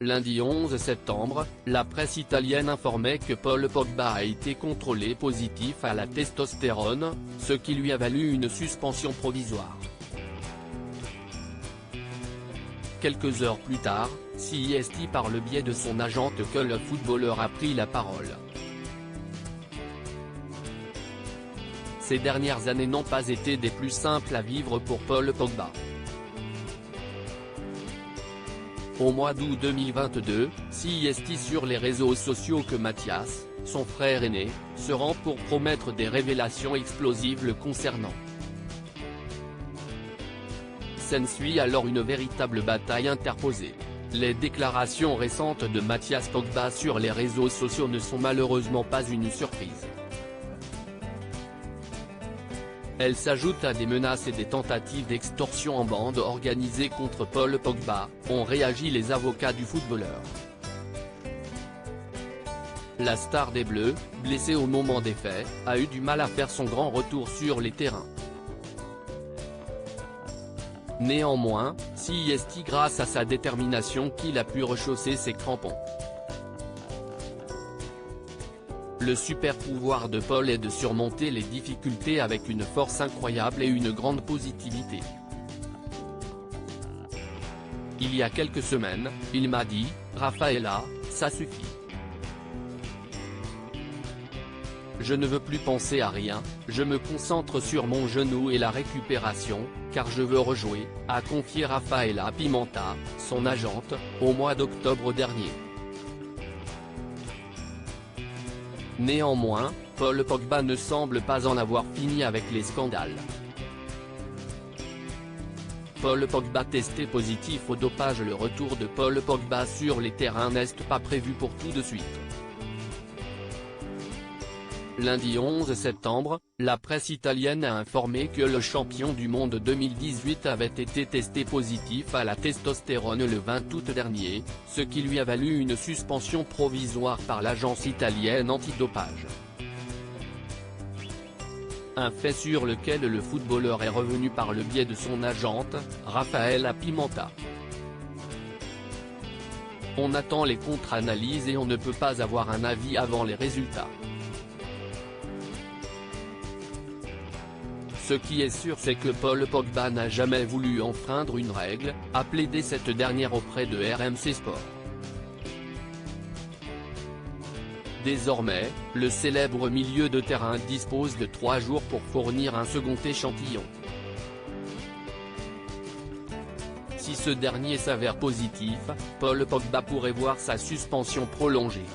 Lundi 11 septembre, la presse italienne informait que Paul Pogba a été contrôlé positif à la testostérone, ce qui lui a valu une suspension provisoire. Quelques heures plus tard, c'est par le biais de son agente que le footballeur a pris la parole. Ces dernières années n'ont pas été des plus simples à vivre pour Paul Pogba. Au mois d'août 2022, c'est sur les réseaux sociaux que Mathias, son frère aîné, se rend pour promettre des révélations explosives le concernant. S'ensuit alors une véritable bataille interposée. Les déclarations récentes de Mathias Pogba sur les réseaux sociaux ne sont malheureusement pas une surprise. Elles s'ajoutent à des menaces et des tentatives d'extorsion en bande organisée contre Paul Pogba, ont réagi les avocats du footballeur. La star des Bleus, blessé au moment des faits, a eu du mal à faire son grand retour sur les terrains. Néanmoins, c'est grâce à sa détermination qu'il a pu rechausser ses crampons. Le super pouvoir de Paul est de surmonter les difficultés avec une force incroyable et une grande positivité. Il y a quelques semaines, il m'a dit « Rafaela, ça suffit. Je ne veux plus penser à rien, je me concentre sur mon genou et la récupération, car je veux rejouer », a confié Raffaella Pimenta, son agente, au mois d'octobre dernier. Néanmoins, Paul Pogba ne semble pas en avoir fini avec les scandales. Paul Pogba testé positif au dopage. Le retour de Paul Pogba sur les terrains n'est pas prévu pour tout de suite. Lundi 11 septembre, la presse italienne a informé que le champion du monde 2018 avait été testé positif à la testostérone le 20 août dernier, ce qui lui a valu une suspension provisoire par l'agence italienne antidopage. Un fait sur lequel le footballeur est revenu par le biais de son agente, Raffaella Pimenta. On attend les contre-analyses et on ne peut pas avoir un avis avant les résultats. Ce qui est sûr, c'est que Paul Pogba n'a jamais voulu enfreindre une règle, a plaidé cette dernière auprès de RMC Sport. Désormais, le célèbre milieu de terrain dispose de 3 jours pour fournir un second échantillon. Si ce dernier s'avère positif, Paul Pogba pourrait voir sa suspension prolongée.